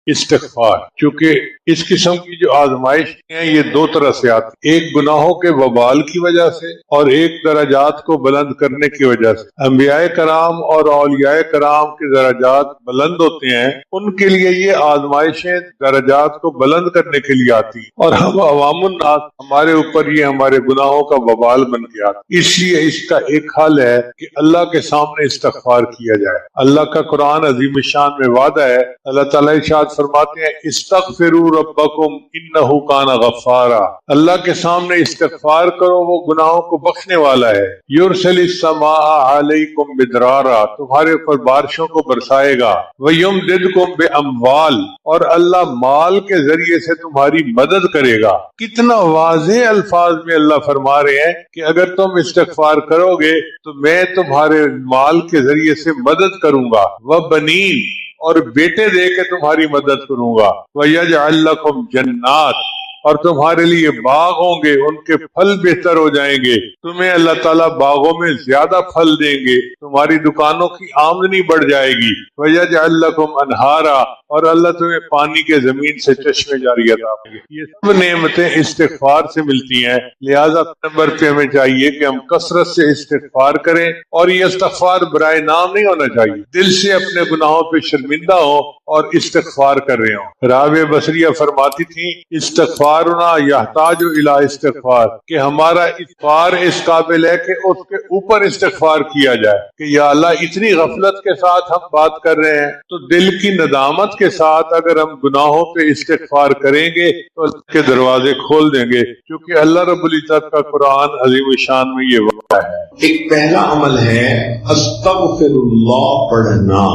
استغفار. چونکہ اس قسم کی جو آزمائش ہیں یہ دو طرح سے آتی، ایک گناہوں کے وبال کی وجہ سے اور ایک درجات کو بلند کرنے کی وجہ سے. انبیاء کرام اور اولیاء کرام کے درجات بلند ہوتے ہیں، ان کے لیے یہ آزمائشیں درجات کو بلند کرنے کے لیے آتی، اور ہم عوام الناس ہمارے اوپر یہ ہمارے گناہوں کا وبال بن کے آتا. اس لیے اس کا ایک حل ہے کہ اللہ کے سامنے استغفار کیا جائے. اللہ کا قرآن عظیم الشان میں وعدہ ہے، اللہ تعالیٰ ارشاد فرماتے ہیں استغفروا ربکم انہ کان غفارا. اللہ کے سامنے استغفار کرو، وہ گناہوں کو بخشنے والا ہے. یرسل السماء علیکم مدرارا، تمہارے اوپر بارشوں کو برسائے گا. ویمددکم باموال، اور اللہ مال کے ذریعے سے تمہاری مدد کرے گا. کتنا واضح الفاظ میں اللہ فرما رہے ہیں کہ اگر تم استغفار کرو گے تو میں تمہارے مال کے ذریعے سے مدد کروں گا. وبنین، اور بیٹے دے کے تمہاری مدد کروں گا. وَيَجْعَلْ لَكُمْ جَنَّاتٍ، اور تمہارے لیے باغ ہوں گے، ان کے پھل بہتر ہو جائیں گے. تمہیں اللہ تعالیٰ باغوں میں زیادہ پھل دیں گے، تمہاری دکانوں کی آمدنی بڑھ جائے گی. وَيَجْعَلْ لَكُمْ أَنْهَارًا، اور اللہ تمہیں پانی کے زمین سے چشمے جاری عطا کرے گا. یہ سب نعمتیں استغفار سے ملتی ہیں. لہذا نمبر پہ ہمیں چاہیے کہ ہم کثرت سے استغفار کریں، اور یہ استغفار برائے نام نہیں ہونا چاہیے. دل سے اپنے گناہوں پہ شرمندہ ہو اور استغفار کر رہے ہوں. رابعہ بصریہ فرماتی تھی استغفارنا یحتاج الی استغفار، کہ ہمارا استغفار اس قابل ہے کہ اس کے اوپر استغفار کیا جائے کہ یا اللہ اتنی غفلت کے ساتھ ہم بات کر رہے ہیں، تو دل کی ندامت کے ساتھ اگر ہم گناہوں پہ استغفار کریں گے تو اللہ کے دروازے کھول دیں گے، کیونکہ اللہ رب العزت کا قرآن عظیم الشان میں یہ وعدہ ہے. ایک پہلا عمل ہے استغفر اللہ پڑھنا.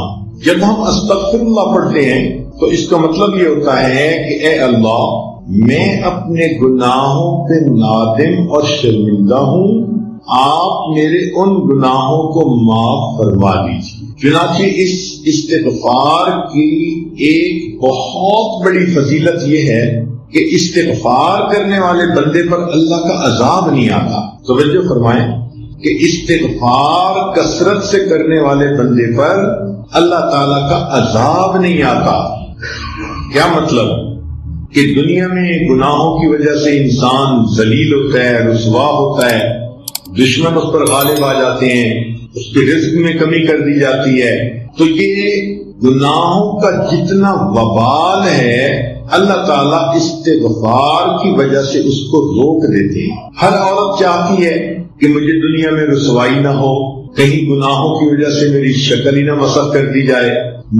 جب ہم استغفر اللہ پڑھتے ہیں تو اس کا مطلب یہ ہوتا ہے کہ اے اللہ، میں اپنے گناہوں پہ نادم اور شرمندہ ہوں، آپ میرے ان گناہوں کو معاف فرما دیجیے. چنانچہ اس استغفار کی ایک بہت بڑی فضیلت یہ ہے کہ استغفار کرنے والے بندے پر اللہ کا عذاب نہیں آتا. توجہ فرمائیں کہ استغفار کثرت سے کرنے والے بندے پر اللہ تعالیٰ کا عذاب نہیں آتا. کیا مطلب؟ کہ دنیا میں گناہوں کی وجہ سے انسان ذلیل ہوتا ہے، رسوا ہوتا ہے، دشمن اس پر غالب آ جاتے ہیں، اس کے رزق میں کمی کر دی جاتی ہے. تو یہ گناہوں کا جتنا وبال ہے اللہ تعالیٰ استغفار کی وجہ سے اس کو روک دیتے ہیں. ہر عورت چاہتی ہے کہ مجھے دنیا میں رسوائی نہ ہو، کہیں گناہوں کی وجہ سے میری شکل ہی نہ مسخ کر دی جائے،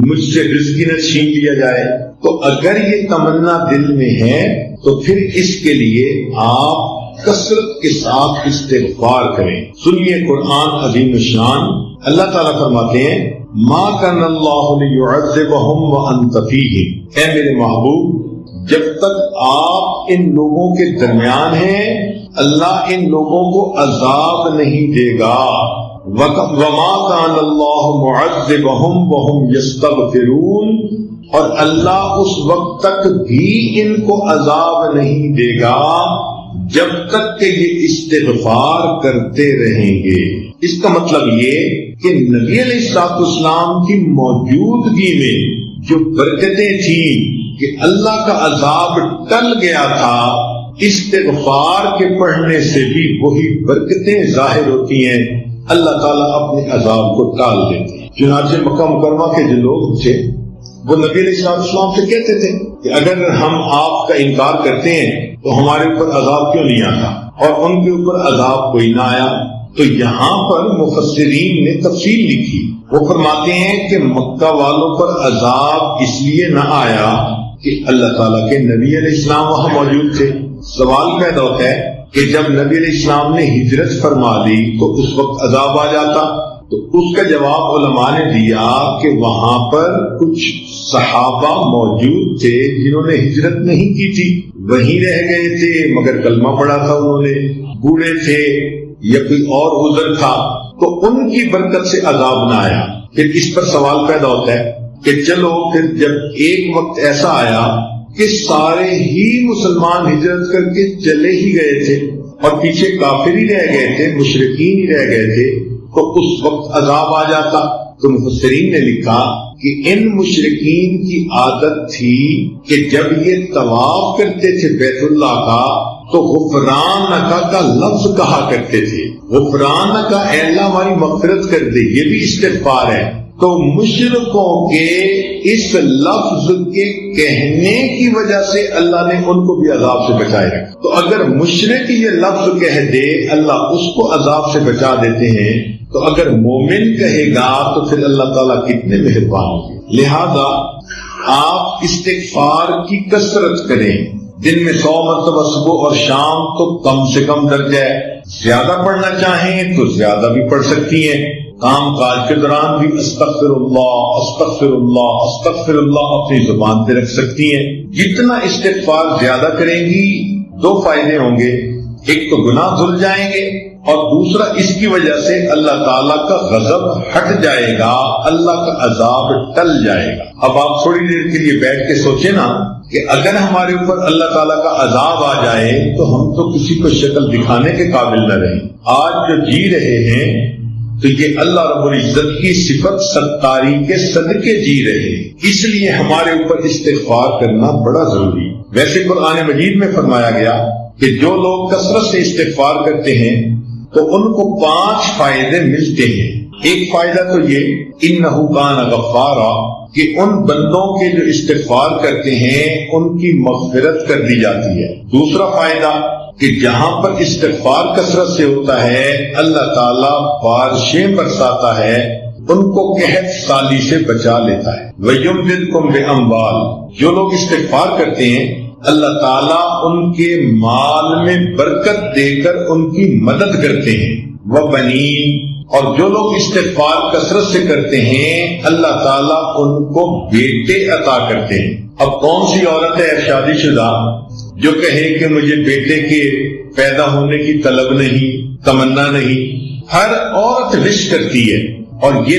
مجھ سے رزق ہی نہ چھین لیا جائے. تو اگر یہ تمنا دل میں ہے تو پھر اس کے لیے آپ کثرت کے ساتھ استغفار کریں. سنیے قرآن عظیم الشان. اللہ تعالیٰ فرماتے ہیں ما کان اللہ لیعذبہم وانت فیہم. اے میرے محبوب، جب تک آپ ان لوگوں کے درمیان ہیں اللہ ان لوگوں کو عذاب نہیں دے گا. وما کان اللہ معذبہم وہم یستغفرون، اور اللہ اس وقت تک بھی ان کو عذاب نہیں دے گا جب تک کہ یہ استغفار کرتے رہیں گے. اس کا مطلب یہ کہ نبی علیہ السلام کی موجودگی میں جو برکتیں تھیں کہ اللہ کا عذاب ٹل گیا تھا، استغفار کے پڑھنے سے بھی وہی برکتیں ظاہر ہوتی ہیں. اللہ تعالیٰ اپنے عذاب کو ٹال دیتے ہیں. چنانچہ مکہ مکرمہ کے جو لوگ تھے وہ نبی علیہ السلام سے کہتے تھے کہ اگر ہم آپ کا انکار کرتے ہیں تو ہمارے اوپر عذاب کیوں نہیں آتا، اور ان کے اوپر عذاب کوئی نہ آیا. تو یہاں پر مفسرین نے تفصیل لکھی. وہ فرماتے ہیں کہ مکہ والوں پر عذاب اس لیے نہ آیا کہ اللہ تعالیٰ کے نبی علیہ السلام وہاں موجود تھے. سوال پیدا ہوتا ہے کہ جب نبی علیہ السلام نے ہجرت فرما لی تو اس وقت عذاب آ جاتا. تو اس کا جواب علماء نے دیا کہ وہاں پر کچھ صحابہ موجود تھے جنہوں نے ہجرت نہیں کی تھی، وہیں رہ گئے تھے مگر کلمہ پڑھا تھا انہوں نے، بوڑھے تھے یا کوئی اور عذر تھا، تو ان کی برکت سے عذاب نہ آیا. پھر اس پر سوال پیدا ہوتا ہے کہ چلو پھر جب ایک وقت ایسا آیا کہ سارے ہی مسلمان ہجرت کر کے چلے ہی گئے تھے اور پیچھے کافر ہی رہ گئے تھے، مشرکین ہی رہ گئے تھے، تو اس وقت عذاب آ جاتا. تو مفسرین نے لکھا کہ ان مشرکین کی عادت تھی کہ جب یہ طواف کرتے تھے بیت اللہ کا تو غفرانک کا لفظ کہا کرتے تھے. غفرانک کا اے اللہ ہماری مغفرت کر دے، یہ بھی استغفار ہے. تو مشرکوں کے اس لفظ کے کہنے کی وجہ سے اللہ نے ان کو بھی عذاب سے بچائے رکھا. تو اگر مشرک یہ لفظ کہہ دے اللہ اس کو عذاب سے بچا دیتے ہیں، تو اگر مومن کہے گا تو پھر اللہ تعالیٰ کتنے مہربان ہوں. لہذا آپ استغفار کی کثرت کریں. دن میں 100 مرتبہ صبح اور شام تو کم سے کم درجہ ہے. زیادہ پڑھنا چاہیں تو زیادہ بھی پڑھ سکتی ہیں. کام کاج کے دوران بھی استغفر اللہ استغفر اللہ استغفر اللہ اپنی زبان پہ رکھ سکتی ہیں. جتنا استغفار زیادہ کریں گی 2 فائدے ہوں گے. ایک تو گناہ دھل جائیں گے، اور دوسرا اس کی وجہ سے اللہ تعالیٰ کا غضب ہٹ جائے گا، اللہ کا عذاب ٹل جائے گا. اب آپ تھوڑی دیر کے لیے بیٹھ کے سوچیں نا کہ اگر ہمارے اوپر اللہ تعالیٰ کا عذاب آ جائے تو ہم تو کسی کو شکل دکھانے کے قابل نہ رہیں. آج جو جی رہے ہیں تو یہ اللہ رب العزت کی صفت ستاری کے صدقے جی رہے ہیں. اس لیے ہمارے اوپر استغفار کرنا بڑا ضروری. ویسے قرآن مجید میں فرمایا گیا کہ جو لوگ کثرت سے استغفار کرتے ہیں تو ان کو 5 فائدے ملتے ہیں. ایک فائدہ تو یہ انہ کان غفارا کہ ان بندوں کے جو استغفار کرتے ہیں ان کی مغفرت کر دی جاتی ہے. دوسرا فائدہ کہ جہاں پر استغفار کثرت سے ہوتا ہے اللہ تعالیٰ بارشیں برساتا ہے، ان کو قحط سالی سے بچا لیتا ہے. وَيُمْدِدْكُمْ بِأَمْوَالٍ جو لوگ استغفار کرتے ہیں اللہ تعالیٰ ان کے مال میں برکت دے کر ان کی مدد کرتے ہیں. وَبَنِينَ اور جو لوگ استغفار کثرت سے کرتے ہیں اللہ تعالیٰ ان کو بیٹے عطا کرتے ہیں. اب کون سی عورت ہے شادی شدہ جو کہے کہ مجھے بیٹے کے پیدا ہونے کی طلب نہیں، تمنا نہیں؟ ہر عورت وش کرتی ہے. اور یہ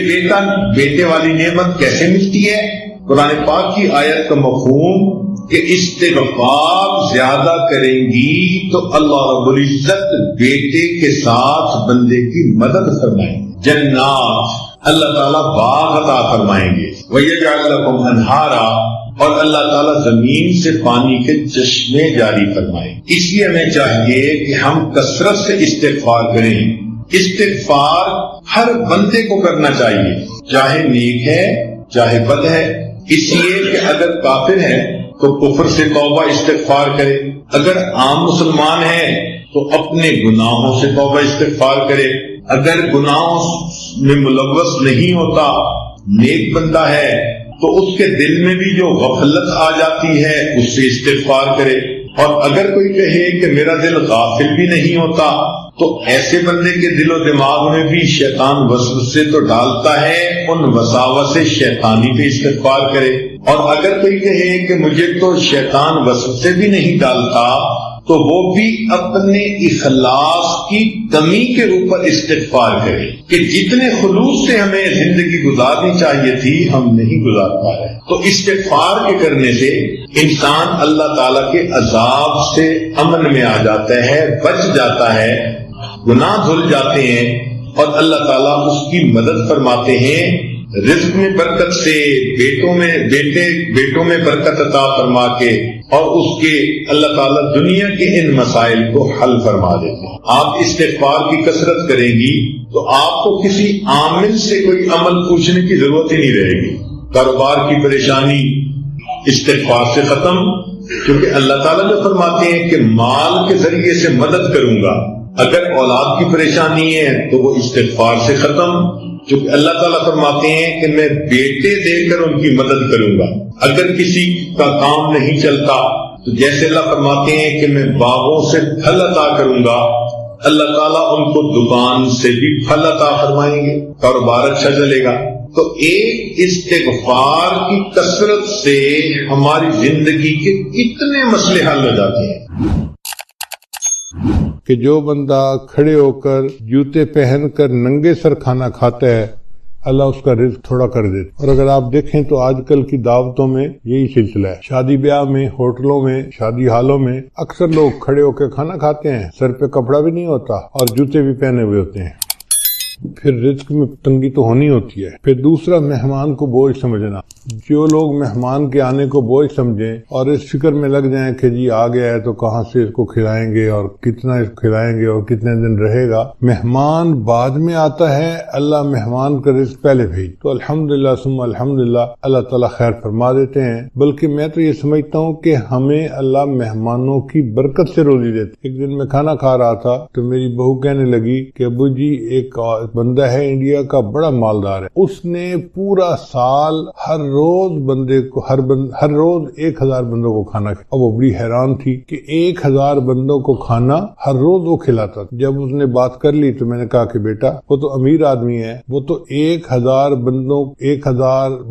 بیٹے والی نعمت کیسے ملتی ہے؟ قرآن پاک کی آیت کا مفہوم کہ استغفار زیادہ کریں گی تو اللہ رب العزت بیٹے کے ساتھ بندے کی مدد فرمائیں گے. جنات اللہ تعالیٰ باغ عطا فرمائیں گے. وَيَجْعَلْ لَكُمْ أَنْهَارًا اور اللہ تعالیٰ زمین سے پانی کے چشمے جاری فرمائیں. اس لیے ہمیں چاہیے کہ ہم کثرت سے استغفار کریں. استغفار ہر بندے کو کرنا چاہیے، چاہے نیک ہے چاہے بد ہے. اس لیے کہ اگر کافر ہے تو کفر سے توبہ استغفار کرے، اگر عام مسلمان ہے تو اپنے گناہوں سے توبہ استغفار کرے، اگر گناہوں میں ملوث نہیں ہوتا نیک بندہ ہے تو اس کے دل میں بھی جو غفلت آ جاتی ہے اس سے استغفار کرے. اور اگر کوئی کہے کہ میرا دل غافل بھی نہیں ہوتا تو ایسے بندے کے دل و دماغ میں بھی شیطان وسوسے تو ڈالتا ہے، ان وساوس شیطانی پہ استغفار کرے. اور اگر کوئی کہے کہ مجھے تو شیطان وسوسے بھی نہیں ڈالتا تو وہ بھی اپنے اخلاص کی کمی کے اوپر استغفار کرے کہ جتنے خلوص سے ہمیں زندگی گزارنی چاہیے تھی ہم نہیں گزار پا رہے. تو استغفار کے کرنے سے انسان اللہ تعالیٰ کے عذاب سے امن میں آ جاتا ہے، بچ جاتا ہے، گناہ دھل جاتے ہیں اور اللہ تعالیٰ اس کی مدد فرماتے ہیں. رزق میں برکت سے بیٹوں میں برکت عطا فرما کے اور اس کے اللہ تعالیٰ دنیا کے ان مسائل کو حل فرما دیتے ہیں. آپ استغفار کی کثرت کریں گی تو آپ کو کسی عامل سے کوئی عمل پوچھنے کی ضرورت ہی نہیں رہے گی. کاروبار کی پریشانی استغفار سے ختم، کیونکہ اللہ تعالیٰ جو فرماتے ہیں کہ مال کے ذریعے سے مدد کروں گا. اگر اولاد کی پریشانی ہے تو وہ استغفار سے ختم، کیونکہ اللہ تعالیٰ فرماتے ہیں کہ میں بیٹے دے کر ان کی مدد کروں گا. اگر کسی کا کام نہیں چلتا تو جیسے اللہ فرماتے ہیں کہ میں باغوں سے پھل عطا کروں گا، اللہ تعالیٰ ان کو دکان سے بھی پھل عطا فرمائیں گے، کاروبار اچھا چلے گا. تو ایک استغفار کی کثرت سے ہماری زندگی کے کتنے مسئلے حل ہو جاتے ہیں. کہ جو بندہ کھڑے ہو کر جوتے پہن کر ننگے سر کھانا کھاتا ہے اللہ اس کا رزق تھوڑا کر دیتا. اور اگر آپ دیکھیں تو آج کل کی دعوتوں میں یہی سلسلہ ہے. شادی بیاہ میں، ہوٹلوں میں، شادی ہالوں میں اکثر لوگ کھڑے ہو کے کھانا کھاتے ہیں، سر پہ کپڑا بھی نہیں ہوتا اور جوتے بھی پہنے ہوئے ہوتے ہیں. پھر رزق میں تنگی تو ہونی ہوتی ہے۔ پھر دوسرا، مہمان کو بوجھ سمجھنا۔ جو لوگ مہمان کے آنے کو بوجھ سمجھیں اور اس فکر میں لگ جائیں کہ جی آ گیا ہے تو کہاں سے اس کو کھلائیں گے اور کتنا اس کو کھلائیں گے اور کتنے دن رہے گا، مہمان بعد میں آتا ہے، اللہ مہمان کا رزق پہلے بھیج، تو الحمدللہ ثم الحمدللہ اللہ تعالیٰ خیر فرما دیتے ہیں۔ بلکہ میں تو یہ سمجھتا ہوں کہ ہمیں اللہ مہمانوں کی برکت سے روزی دیتے۔ ایک دن میں کھانا کھا رہا تھا تو میری بہو کہنے لگی کہ ابو جی ایک بندہ ہے انڈیا کا، بڑا مالدار ہے، اس نے پورا سال ہر روز بندے کو ہر روز 1000 بندوں کو کھانا کھلایا۔ اب وہ بڑی حیران تھی کہ 1000 بندوں کو کھانا ہر روز وہ کھلاتا تھا۔ جب اس نے بات کر لی تو میں نے کہا کہ بیٹا وہ تو امیر آدمی ہے، وہ تو 1000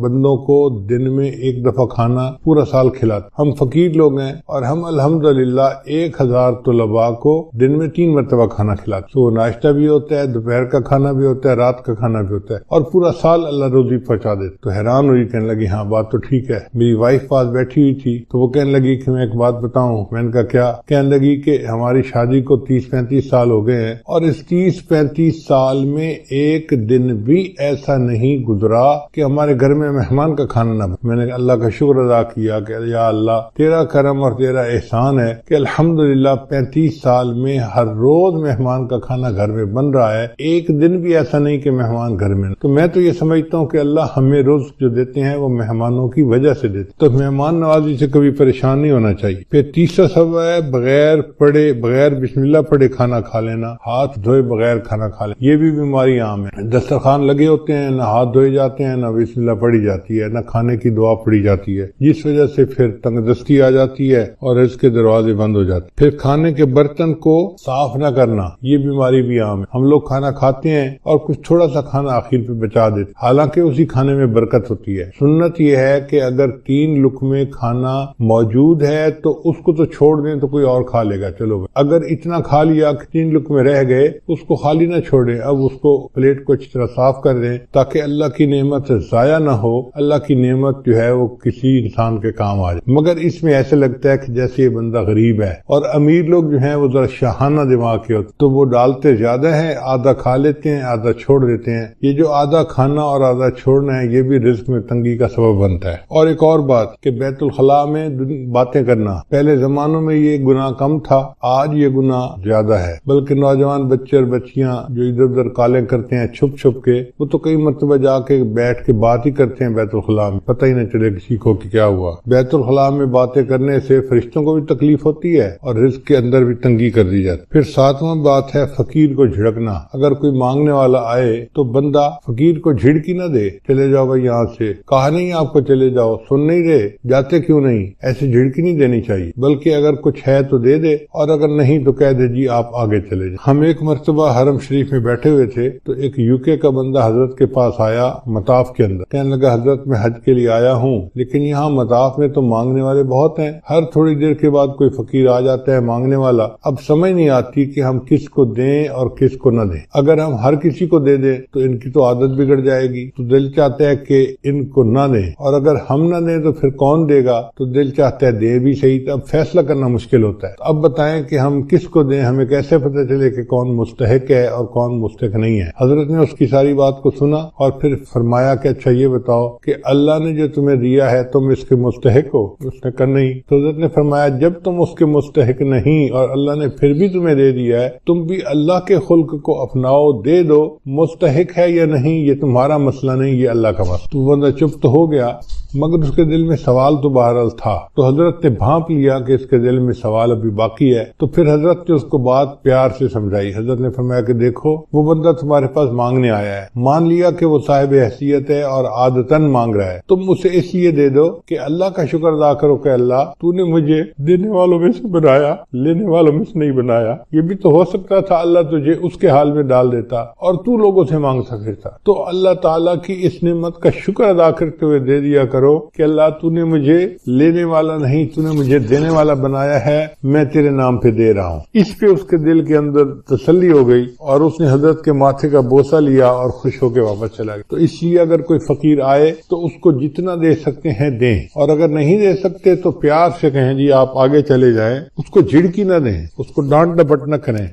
بندوں کو دن میں ایک دفعہ کھانا پورا سال کھلاتا۔ ہم فقیر لوگ ہیں اور ہم الحمدللہ 1000 طلباء کو دن میں 3 مرتبہ کھانا کھلاتے، تو ناشتہ بھی ہوتا ہے، دوپہر کا کھانا بھی ہوتا ہے، رات کا کھانا بھی ہوتا ہے، اور پورا سال اللہ روزی پہنچا دیتا۔ تو حیران ہوئی، کہنے لگی ہاں بات تو ٹھیک ہے۔ میری وائف پاس بیٹھی ہوئی تھی تو وہ کہنے لگی کہ میں ایک بات بتاؤں۔ میں نے کہا کیا؟ کہنے لگی کہ ہماری شادی کو 30-35 سال ہو گئے ہیں اور اس 30-35 سال میں ایک دن بھی ایسا نہیں گزرا کہ ہمارے گھر میں مہمان کا کھانا نہ بنے۔ میں نے اللہ کا شکر ادا کیا کہ یا اللہ تیرا کرم اور تیرا احسان ہے کہ الحمدللہ 35 سال میں ہر روز مہمان کا کھانا گھر میں بن رہا ہے، ایک دن بھی ایسا نہیں کہ مہمان گھر میں نہ۔ تو میں تو یہ سمجھتا ہوں کہ اللہ ہمیں رزق جو دیتے ہیں وہ مہمانوں کی وجہ سے دیتے، تو مہمان نوازی سے کبھی پریشان نہیں ہونا چاہیے۔ پھر تیسرا سبب ہے بغیر بسم اللہ پڑھے کھانا کھا لینا، ہاتھ دھوئے بغیر کھانا کھا لینا۔ یہ بھی بیماری عام ہے، دسترخوان لگے ہوتے ہیں، نہ ہاتھ دھوئے جاتے ہیں، نہ بسم اللہ پڑھی جاتی ہے، نہ کھانے کی دعا پڑھی جاتی ہے، جس وجہ سے پھر تنگ دستی آ جاتی ہے اور اس کے دروازے بند ہو جاتے۔ پھر کھانے کے برتن کو صاف نہ کرنا، یہ بیماری بھی عام ہے۔ ہم لوگ کھانا کھاتے ہیں اور کچھ تھوڑا سا کھانا آخر پہ بچا دیتے، حالانکہ اسی کھانے میں برکت ہوتی ہے۔ سنت یہ ہے کہ اگر 3 لقمے کھانا موجود ہے تو اس کو تو چھوڑ دیں تو کوئی اور کھا لے گا، چلو بھائی۔ اگر اتنا کھا لیا کہ 3 لقمے رہ گئے، اس کو خالی نہ چھوڑیں، اب اس کو پلیٹ کو اچھی طرح صاف کر دیں تاکہ اللہ کی نعمت ضائع نہ ہو، اللہ کی نعمت جو ہے وہ کسی انسان کے کام آ جائے۔ مگر اس میں ایسے لگتا ہے کہ جیسے یہ بندہ غریب ہے، اور امیر لوگ جو ہیں وہ ذرا شاہانہ دماغ کے ہوتے تو وہ ڈالتے زیادہ ہیں، آدھا کھا لیتے ہیں، آدھا چھوڑ دیتے ہیں۔ یہ جو آدھا کھانا اور آدھا چھوڑنا ہے یہ بھی رزق میں تنگی کا سبب بنتا ہے۔ اور ایک اور بات کہ بیت الخلاء میں باتیں کرنا، پہلے زمانوں میں یہ گناہ کم تھا، آج یہ گناہ زیادہ ہے، بلکہ نوجوان بچے اور بچیاں جو ادھر ادھر کالیں کرتے ہیں چھپ چھپ کے، وہ تو کئی مرتبہ جا کے بیٹھ کے بات ہی کرتے ہیں بیت الخلاء میں، پتہ ہی نہ چلے کسی کو کہ کیا ہوا۔ بیت الخلاء میں باتیں کرنے سے فرشتوں کو بھی تکلیف ہوتی ہے اور رزق کے اندر بھی تنگی کر دی جاتی۔ پھر 7واں بات ہے فقیر کو جھڑکنا۔ اگر کوئی مانگنے والا آئے تو بندہ فقیر کو جھڑکی نہ دے، چلے جاؤ بھائی یہاں سے، کہا نہیں آپ کو چلے جاؤ، سن نہیں رہے، جاتے کیوں نہیں، ایسے جھڑکی نہیں دینی چاہیے، بلکہ اگر کچھ ہے تو دے دے، اور اگر نہیں تو کہہ دے جی آپ آگے چلے جائیں۔ ہم ایک مرتبہ حرم شریف میں بیٹھے ہوئے تھے تو ایک UK کا بندہ حضرت کے پاس آیا مطاف کے اندر، کہنے لگا حضرت میں حج کے لیے آیا ہوں، لیکن یہاں مطاف میں تو مانگنے والے بہت ہیں، ہر تھوڑی دیر کے بعد کوئی فقیر آ جاتا ہے مانگنے والا، اب سمجھ نہیں آتی کہ ہم کس کو دیں اور کس کو نہ دیں۔ اگر ہم ہر کسی کو دے دیں تو ان کی تو عادت بگڑ جائے گی، تو دل چاہتا ہے کہ ان کو نہ دیں، اور اگر ہم نہ دیں تو پھر کون دے گا، تو دل چاہتا ہے دے بھی صحیح، تو اب فیصلہ کرنا مشکل ہوتا ہے۔ تو اب بتائیں کہ ہم کس کو دیں، ہمیں کیسے پتہ چلے کہ کون مستحق ہے اور کون مستحق نہیں ہے؟ حضرت نے اس کی ساری بات کو سنا اور پھر فرمایا کہ اچھا یہ بتاؤ کہ اللہ نے جو تمہیں دیا ہے تم اس کے مستحق ہو؟ اس نے کہا نہیں۔ تو حضرت نے فرمایا جب تم اس کے مستحق نہیں اور اللہ نے پھر بھی تمہیں دے دیا ہے، تم بھی اللہ کے خلق کو اپناؤ، دے دو، مستحق ہے یا نہیں یہ تمہارا مسئلہ نہیں، یہ اللہ کا مسئلہ۔ تو بندہ چپ تو ہو گیا، مگر اس کے دل میں سوال تو بہرحال تھا، تو حضرت نے بھانپ لیا کہ اس کے دل میں سوال ابھی باقی ہے، تو پھر حضرت نے اس کو بات پیار سے سمجھائی۔ حضرت نے فرمایا کہ دیکھو وہ بندہ تمہارے پاس مانگنے آیا ہے، مان لیا کہ وہ صاحب حیثیت ہے اور عادتاً مانگ رہا ہے، تم اسے اس لیے دے دو کہ اللہ کا شکر ادا کرو کہ اللہ تو نے مجھے دینے والوں میں سے بنایا، لینے والوں میں سے نہیں بنایا۔ یہ بھی تو ہو سکتا تھا اللہ تجھے اس کے حال میں ڈال دیتا اور تو لوگوں سے مانگتا پھرتا۔ تو اللہ تعالیٰ کی اس نعمت کا شکر ادا کرتے ہوئے دے دیا کرو کہ اللہ تو نے مجھے لینے والا نہیں، تو نے مجھے دینے والا بنایا ہے، میں تیرے نام پہ دے رہا ہوں۔ اس پہ اس کے دل کے اندر تسلی ہو گئی اور اس نے حضرت کے ماتھے کا بوسہ لیا اور خوش ہو کے واپس چلا گیا۔ تو اس لیے اگر کوئی فقیر آئے تو اس کو جتنا دے سکتے ہیں دیں، اور اگر نہیں دے سکتے تو پیار سے کہیں جی آپ آگے چلے جائیں، اس کو جھڑکی نہ دیں، اس کو ڈانٹ ڈپٹ نہ کریں۔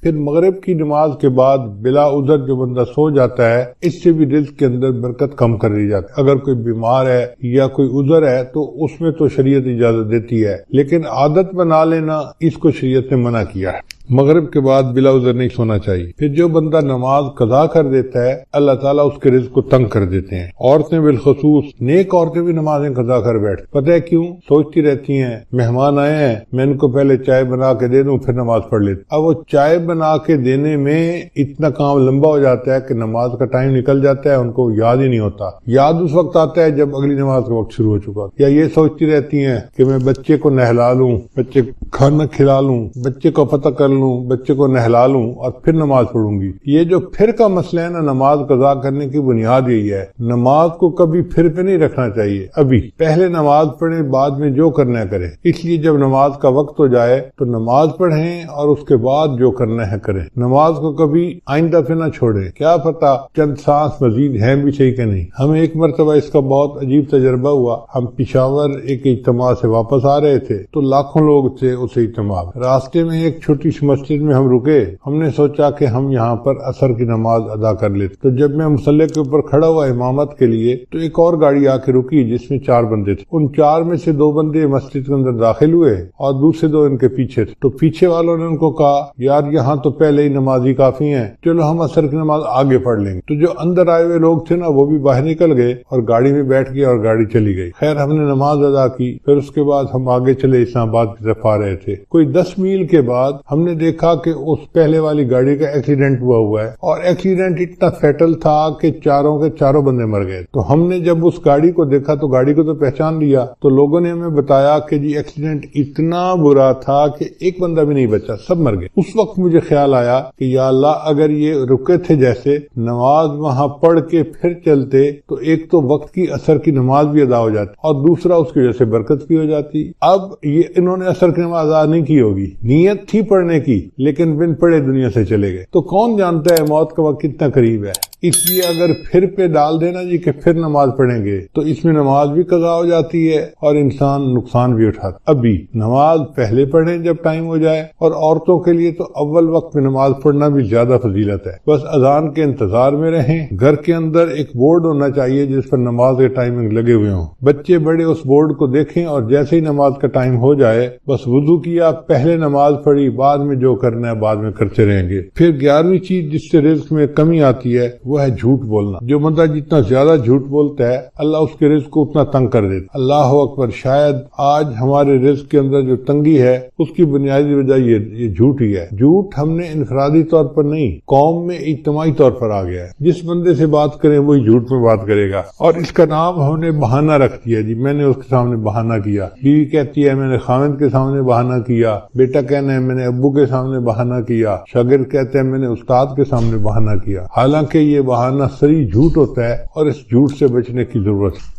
پھر مغرب کی نماز کے بعد بلا عذر جو بندہ سو جاتا ہے اس سے بھی رزق کے اندر برکت کم کر دی جاتی ہے۔ اگر کوئی بیمار ہے یا کوئی عذر ہے تو اس میں تو شریعت اجازت دیتی ہے، لیکن عادت بنا لینا اس کو شریعت نے منع کیا ہے۔ مغرب کے بعد بلا عذر نہیں سونا چاہیے۔ پھر جو بندہ نماز قضا کر دیتا ہے اللہ تعالیٰ اس کے رزق کو تنگ کر دیتے ہیں۔ عورتیں بالخصوص، نیک عورتیں بھی نمازیں قضا کر بیٹھ، پتہ ہے کیوں؟ سوچتی رہتی ہیں مہمان آئے ہیں، میں ان کو پہلے چائے بنا کے دے دوں پھر نماز پڑھ لیتی۔ اب وہ چائے بنا کے دینے میں اتنا کام لمبا ہو جاتا ہے کہ نماز کا ٹائم نکل جاتا ہے، ان کو یاد ہی نہیں ہوتا۔ یاد اس وقت آتا ہے جب اگلی نماز کا وقت شروع ہو چکا۔ یا یہ سوچتی رہتی ہیں کہ میں بچے کو نہلا لوں، بچے کو کھانا کھلا لوں، بچے کو فتح کر لوں، بچے کو نہلا لوں اور پھر نماز پڑھوں گی۔ یہ جو پھر کا مسئلہ ہے نا، نماز قضا کرنے کی بنیاد یہی ہے، نماز کو کبھی پھر پہ نہیں رکھنا چاہیے۔ ابھی پہلے نماز پڑھیں، بعد میں جو کرنا ہے کریں۔ اس لیے جب نماز کا وقت ہو جائے تو نماز پڑھیں اور اس کے بعد جو کرنا ہے کریں۔ نماز کو کبھی آئندہ پہ نہ چھوڑیں، کیا پتہ چند سانس مزید ہیں بھی صحیح کہ نہیں۔ ہمیں ایک مرتبہ اس کا بہت عجیب تجربہ ہوا۔ ہم پشاور ایک اجتماع سے واپس آ رہے تھے تو لاکھوں لوگ تھے اس اجتماع میں۔ راستے میں ایک چھوٹی سی مسجد میں ہم رکے، ہم نے سوچا کہ ہم یہاں پر عصر کی نماز ادا کر لیتے۔ تو جب میں مصلی کے اوپر کھڑا ہوا امامت کے لیے تو ایک اور گاڑی آ کے رکی جس میں 4 بندے تھے۔ ان 4 میں سے 2 بندے مسجد کے اندر داخل ہوئے اور دوسرے 2 ان کے پیچھے تھے۔ تو پیچھے والوں نے ان کو کہا یار یہاں تو پہلے ہی نمازی کافی ہیں، چلو ہم عصر کی نماز آگے پڑھ لیں گے۔ تو جو اندر آئے ہوئے لوگ تھے نا وہ بھی باہر نکل گئے اور گاڑی میں بیٹھ گئے اور گاڑی چلی گئی۔ خیر ہم نے نماز ادا کی، پھر اس کے بعد ہم آگے چلے اسلام آباد کی طرف آ رہے تھے۔ کوئی 10 میل کے بعد ہم نے دیکھا کہ اس پہلے والی گاڑی کا ایکسیڈنٹ ہوا ہے اور ایکسیڈنٹ اتنا فیٹل تھا کہ چاروں کے چاروں بندے مر گئے۔ تو ہم نے جب اس گاڑی کو دیکھا تو گاڑی کو تو پہچان لیا، تو لوگوں نے ہمیں بتایا کہ جی ایکسیڈنٹ اتنا برا تھا کہ ایک بندہ بھی نہیں بچا، سب مر گئے۔ اس وقت مجھے خیال آیا کہ یا اللہ اگر یہ رکے تھے جیسے نماز وہاں پڑھ کے پھر چلتے تو ایک تو وقت کی عصر کی نماز بھی ادا ہو جاتی اور دوسرا اس کی وجہ سے برکت بھی ہو جاتی۔ اب یہ انہوں نے عصر کی نماز ادا نہیں کی ہوگی، نیت تھی پڑھنے کی لیکن بن پڑھے دنیا سے چلے گئے۔ تو کون جانتا ہے موت کا وقت کتنا قریب ہے۔ اس لیے اگر پھر پہ ڈال دینا جی کہ پھر نماز پڑھیں گے تو اس میں نماز بھی قضا ہو جاتی ہے اور انسان نقصان بھی اٹھاتا۔ ابھی نماز پہلے پڑھیں جب ٹائم ہو جائے، اور عورتوں کے لیے تو اول وقت میں نماز پڑھنا بھی زیادہ فضیلت ہے۔ بس اذان کے انتظار میں رہیں۔ گھر کے اندر ایک بورڈ ہونا چاہیے جس پر نماز کے ٹائمنگ لگے ہوئے ہوں، بچے بڑے اس بورڈ کو دیکھیں اور جیسے ہی نماز کا ٹائم ہو جائے بس وضو کیا، پہلے نماز پڑھی، بعد میں جو کرنا ہے بعد میں کرتے رہیں گے۔ پھر 11ویں چیز جس سے رزق میں کمی آتی ہے وہ ہے جھوٹ بولنا۔ جو بندہ جتنا زیادہ جھوٹ بولتا ہے اللہ اس کے رزق کو اتنا تنگ کر دیتا۔ اللہ اکبر، شاید آج ہمارے رزق کے اندر جو تنگی ہے اس کی بنیادی وجہ یہ جھوٹ ہی ہے۔ جھوٹ ہم نے انفرادی طور پر نہیں، قوم میں اجتماعی طور پر آ گیا ہے۔ جس بندے سے بات کریں وہی جھوٹ میں بات کرے گا، اور اس کا نام ہم نے بہانہ رکھ دیا جی میں نے اس کے سامنے بہانہ کیا۔ بیوی کہتی ہے میں نے خاوند کے سامنے بہانہ کیا، بیٹا کہنا ہے میں نے ابو کے سامنے بہانہ کیا، شاگرد کہتے ہیں میں نے استاد کے سامنے بہانہ کیا، حالانکہ یہ بہانہ صریح جھوٹ ہوتا ہے اور اس جھوٹ سے بچنے کی ضرورت ہے۔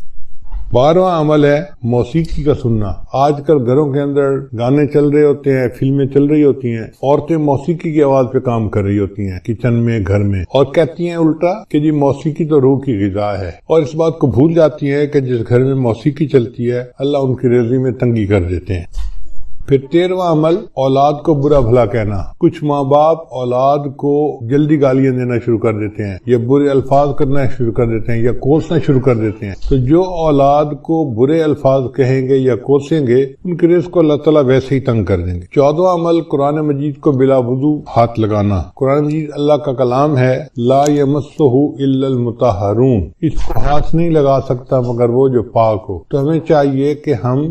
12واں عمل ہے موسیقی کا سننا۔ آج کل گھروں کے اندر گانے چل رہے ہوتے ہیں، فلمیں چل رہی ہوتی ہیں، عورتیں موسیقی کی آواز پہ کام کر رہی ہوتی ہیں کچن میں، گھر میں، اور کہتی ہیں الٹا کہ جی موسیقی تو روح کی غذا ہے، اور اس بات کو بھول جاتی ہیں کہ جس گھر میں موسیقی چلتی ہے اللہ ان کی رزق میں تنگی کر دیتے ہیں۔ پھر 13واں عمل اولاد کو برا بھلا کہنا۔ کچھ ماں باپ اولاد کو جلدی گالیاں دینا شروع کر دیتے ہیں یا برے الفاظ کرنا شروع کر دیتے ہیں یا کوسنا شروع کر دیتے ہیں۔ تو جو اولاد کو برے الفاظ کہیں گے یا کوسیں گے ان کے رزق کو اللہ تعالیٰ ویسے ہی تنگ کر دیں گے۔ 14واں عمل قرآن مجید کو بلا وضو ہاتھ لگانا۔ قرآن مجید اللہ کا کلام ہے، لا یمسہ الا المطہرون، اس کو ہاتھ نہیں لگا سکتا مگر وہ جو پاک ہو۔ تو ہمیں چاہیے کہ ہم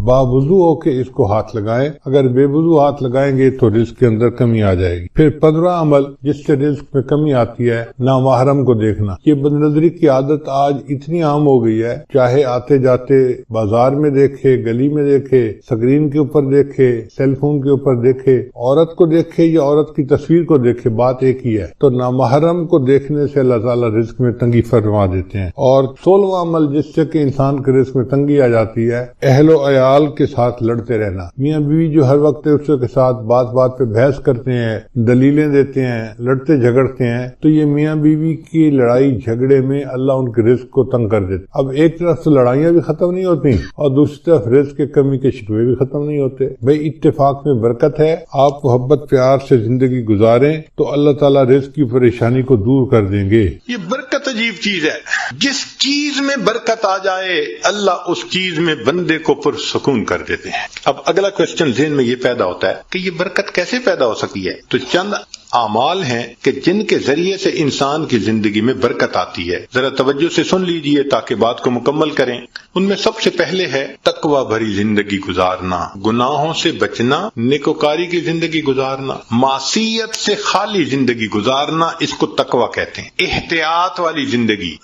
باوضو ہو کے اس کو ہاتھ لگائیں، اگر بے وضو ہاتھ لگائیں گے تو رزق کے اندر کمی آ جائے گی۔ پھر 15واں عمل جس سے رزق میں کمی آتی ہے نامحرم کو دیکھنا۔ یہ بد نظری کی عادت آج اتنی عام ہو گئی ہے، چاہے آتے جاتے بازار میں دیکھے، گلی میں دیکھے، سکرین کے اوپر دیکھے، سیل فون کے اوپر دیکھے، عورت کو دیکھے یا عورت کی تصویر کو دیکھے، بات ایک ہی ہے۔ تو نامحرم کو دیکھنے سے اللہ تعالیٰ رزق میں تنگی فرما دیتے ہیں۔ اور 16واں عمل جس سے کہ انسان کے رزق میں تنگی آ جاتی ہے، اہل و عیال عیال کے ساتھ لڑتے رہنا، میاں بیوی جو ہر وقت اس کے ساتھ بات بات پہ بحث کرتے ہیں، دلیلیں دیتے ہیں، لڑتے جھگڑتے ہیں، تو یہ میاں بیوی کی لڑائی جھگڑے میں اللہ ان کے رزق کو تنگ کر دیتا۔ اب ایک طرف تو لڑائیاں بھی ختم نہیں ہوتی اور دوسری طرف رزق کے کمی کے شکوے بھی ختم نہیں ہوتے۔ بھئی اتفاق میں برکت ہے، آپ محبت پیار سے زندگی گزاریں تو اللہ تعالیٰ رزق کی پریشانی کو دور کر دیں گے۔ یہ برکت عجیب چیز ہے، جس چیز میں برکت آ جائے اللہ اس چیز میں بندے کو پرسکون کر دیتے ہیں۔ اب اگلا کوشچن ذہن میں یہ پیدا ہوتا ہے کہ یہ برکت کیسے پیدا ہو سکی ہے؟ تو چند اعمال ہیں کہ جن کے ذریعے سے انسان کی زندگی میں برکت آتی ہے، ذرا توجہ سے سن لیجئے تاکہ بات کو مکمل کریں۔ ان میں سب سے پہلے ہے تقوی بھری زندگی گزارنا، گناہوں سے بچنا، نیکوکاری کی زندگی گزارنا، معصیت سے خالی زندگی گزارنا، اس کو تقوی کہتے ہیں۔ احتیاط والی زندگی،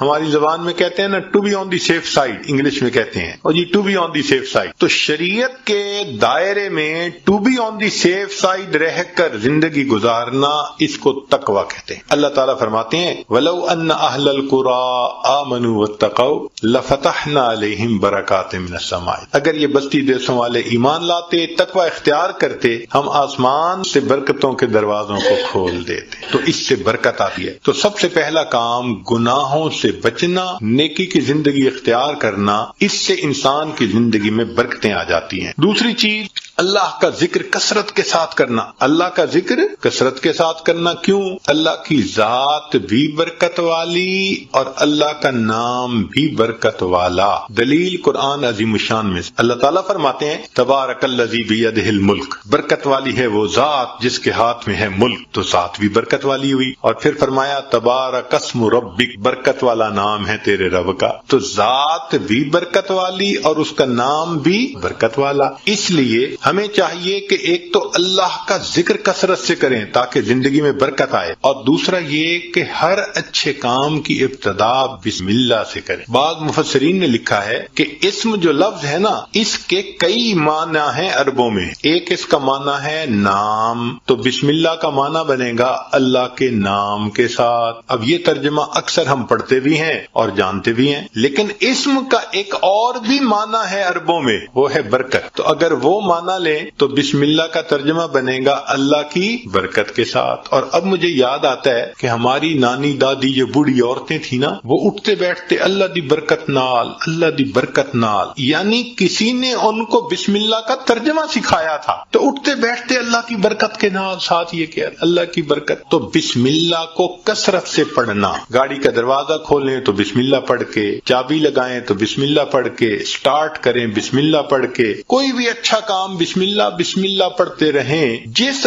ہماری زبان میں کہتے ہیں نا to be on the safe side, English میں کہتے ہیں، اور یہ to be on the safe side, تو شریعت کے دائرے میں to be on the safe side رہ کر زندگی گزارنا، اس کو تقوی کہتے ہیں۔ اللہ تعالیٰ فرماتے ہیں وَلَوْ أَنَّ أَهْلَ الْقُرَىٰ آمَنُوا وَاتَّقَوْا لَفَتَحْنَا عَلَيْهِمْ بَرَكَاتٍ مِّنَ السَّمَاءِ، اگر یہ بستی دیسوں والے ایمان لاتے، تقوی اختیار کرتے، ہم آسمان سے برکتوں کے دروازوں کو کھول دیتے، تو اس سے برکت آتی ہے۔ تو سب سے پہلا کام گناہوں سے بچنا، نیکی کی زندگی اختیار کرنا، اس سے انسان کی زندگی میں برکتیں آ جاتی ہیں۔ دوسری چیز اللہ کا ذکر کثرت کے ساتھ کرنا، اللہ کا ذکر کثرت کے ساتھ کرنا، کیوں؟ اللہ کی ذات بھی برکت والی اور اللہ کا نام بھی برکت والا۔ دلیل قرآن عظیم الشان میں اللہ تعالیٰ فرماتے ہیں تبارک الذی بیدہ الملک، برکت والی ہے وہ ذات جس کے ہاتھ میں ہے ملک، تو ذات بھی برکت والی ہوئی۔ اور پھر فرمایا تبارک اسم ربک، برکت والا نام ہے تیرے رب کا، تو ذات بھی برکت والی اور اس کا نام بھی برکت والا۔ اس لیے ہمیں چاہیے کہ ایک تو اللہ کا ذکر کثرت سے کریں تاکہ زندگی میں برکت آئے، اور دوسرا یہ کہ ہر اچھے کام کی ابتدا بسم اللہ سے کریں۔ بعض مفسرین نے لکھا ہے کہ اسم جو لفظ ہے نا، اس کے کئی معنی ہیں عربوں میں۔ ایک اس کا معنی ہے نام، تو بسم اللہ کا معنی بنے گا اللہ کے نام کے ساتھ۔ اب یہ ترجمہ اکثر ہم پڑھتے بھی ہیں اور جانتے بھی ہیں، لیکن اسم کا ایک اور بھی معنی ہے عربوں میں، وہ ہے برکت۔ تو اگر وہ معنی لیں تو بسم اللہ کا ترجمہ بنے گا اللہ کی برکت کے ساتھ۔ اور اب مجھے یاد آتا ہے کہ ہماری نانی دادی جو بوڑھی عورتیں تھیں نا، وہ اٹھتے بیٹھتے اللہ دی برکت نال، اللہ دی برکت نال، یعنی کسی نے ان کو بسم اللہ کا ترجمہ سکھایا تھا، تو اٹھتے بیٹھتے اللہ کی برکت کے نال، ساتھ یہ کہ اللہ کی برکت۔ تو بسم اللہ کو کثرت سے پڑھنا، گاڑی کا دروازہ کھولیں تو بسم اللہ پڑھ کے، چابی لگائیں تو بسم اللہ پڑھ کے، سٹارٹ کریں بسم اللہ پڑھ کے، کوئی بھی اچھا کام بسم اللہ پڑھتے رہیں۔ جس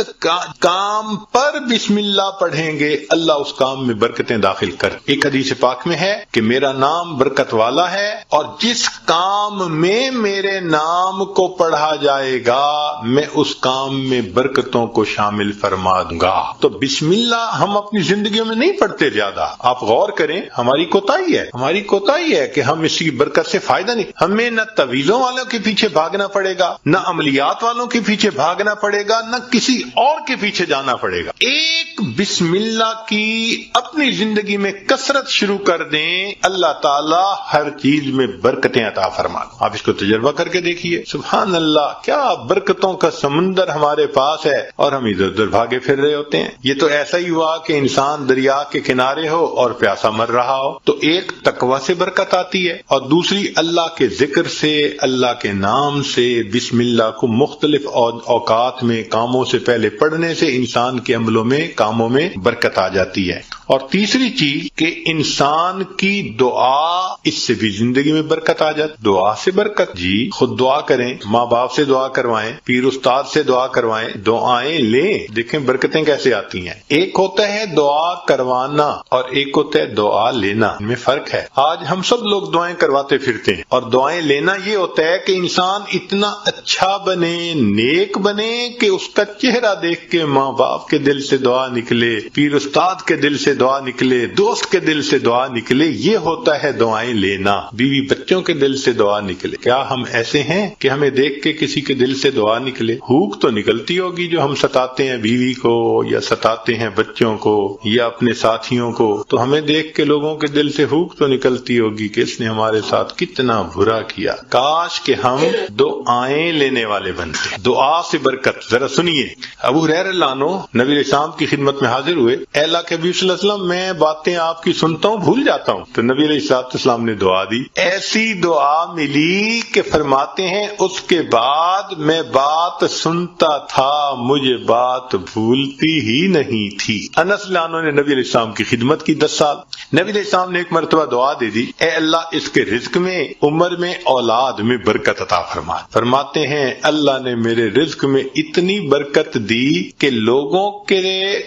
کام پر بسم اللہ پڑھیں گے اللہ اس کام میں برکتیں داخل کر۔ ایک حدیث پاک میں ہے کہ میرا نام برکت والا ہے اور جس کام میں میرے نام کو پڑھا جائے گا میں اس کام میں برکتوں کو شامل فرما دوں گا۔ تو بسم اللہ ہم اپنی زندگیوں میں نہیں پڑھتے زیادہ، آپ غور کریں، ہماری کوتاہی ہے کہ ہم اس کی برکت سے فائدہ نہیں۔ ہمیں نہ تعویذوں والوں کے پیچھے بھاگنا پڑے گا، نہ عملیات والوں کے پیچھے بھاگنا پڑے گا، نہ کسی اور کے پیچھے جانا پڑے گا۔ ایک بسم اللہ کی اپنی زندگی میں کثرت شروع کر دیں، اللہ تعالیٰ ہر چیز میں برکتیں عطا فرما۔ آپ اس کو تجربہ کر کے دیکھیے، سبحان اللہ، کیا برکتوں کا سمندر ہمارے پاس ہے اور ہم ادھر ادھر بھاگے پھر رہے ہوتے ہیں۔ یہ تو ایسا ہی ہوا کہ انسان دریا کے کنارے ہو اور پیاسا مر رہا ہو، تو ایک تقوی سے برکت آتی ہے اور دوسری اللہ کے ذکر سے، اللہ کے نام سے، بسم اللہ کو مختلف اوقات میں کاموں سے پہلے پڑھنے سے انسان کے عملوں میں، کاموں میں برکت آ جاتی ہے۔ اور تیسری چیز کہ انسان کی دعا، اس سے بھی زندگی میں برکت آ جاتی۔ دعا سے برکت، جی خود دعا کریں، ماں باپ سے دعا کروائیں، پیر استاد سے دعا کروائیں، دعائیں لیں، دیکھیں برکتیں کیسے آتی ہیں۔ ایک ہوتا ہے دعا کروانا اور ایک ہوتا ہے دعا لینا، ان میں فرق ہے۔ آج ہم سب لوگ دعائیں کرواتے پھرتے ہیں، اور دعائیں لینا یہ ہوتا ہے کہ انسان اتنا اچھا بنے بنے، نیک بنے کہ اس کا چہرہ دیکھ کے ماں باپ کے دل سے دعا نکلے، پیر استاد کے دل سے دعا نکلے، دوست کے دل سے دعا نکلے، یہ ہوتا ہے دعائیں لینا۔ بیوی بچوں کے دل سے دعا نکلے۔ کیا ہم ایسے ہیں کہ ہمیں دیکھ کے کسی کے دل سے دعا نکلے؟ ہوک تو نکلتی ہوگی جو ہم ستاتے ہیں بیوی کو یا ستاتے ہیں بچوں کو یا اپنے ساتھیوں کو، تو ہمیں دیکھ کے لوگوں کے دل سے ہوک تو نکلتی ہوگی کہ اس نے ہمارے ساتھ کتنا برا کیا۔ کاش کہ ہم دعائیں لینے والے بنتے۔ دعا سے برکت، ذرا سنیے۔ ابو ہریرہ رضی اللہ عنہ نبی علیہ السلام کی خدمت میں حاضر ہوئے، اے اللہ کے حبیب صلی اللہ علیہ وسلم میں باتیں آپ کی سنتا ہوں بھول جاتا ہوں، تو نبی علیہ السلام نے دعا دی، ایسی دعا ملی کہ فرماتے ہیں اس کے بعد میں بات سنتا تھا، مجھے بات بھولتی ہی نہیں تھی۔ انس رضی اللہ عنہ نے نبی علیہ السلام کی خدمت کی 10 سال۔ نبی علیہ السلام نے ایک مرتبہ دعا دے دی، اے اللہ اس کے رزق میں، عمر میں، اولاد میں برکت عطا فرما۔ فرماتے ہیں اللہ نے میرے رزق میں اتنی برکت دی کہ لوگوں کے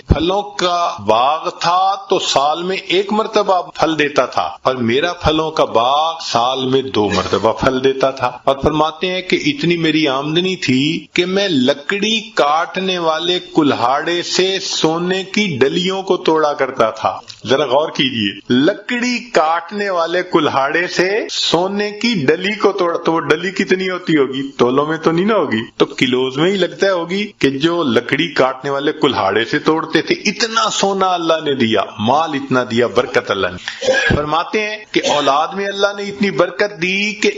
پھلوں کا باغ تھا تو سال میں 1 مرتبہ پھل دیتا تھا، اور میرا پھلوں کا باغ سال میں 2 مرتبہ پھل دیتا تھا۔ اور فرماتے ہیں کہ اتنی میری آمدنی تھی کہ میں لکڑی کاٹنے والے کلہاڑے سے سونے کی ڈلیوں کو توڑا کرتا تھا۔ ذرا غور کیجئے، لکڑی کاٹنے والے کلہاڑے سے سونے کی ڈلی کو توڑا، تو وہ ڈلی کتنی ہوتی ہوگی؟ تولوں میں تو نہیں نہ ہوگی، تو کلوز میں ہی لگتا ہوگی کہ جو لکڑی کاٹنے والے کلہاڑے سے توڑتے تھے۔ اتنا سونا اللہ نے دیا، مال اتنا دیا، برکت اللہ نے۔ فرماتے ہیں کہ اولاد میں اللہ نے اتنی برکت دی کہ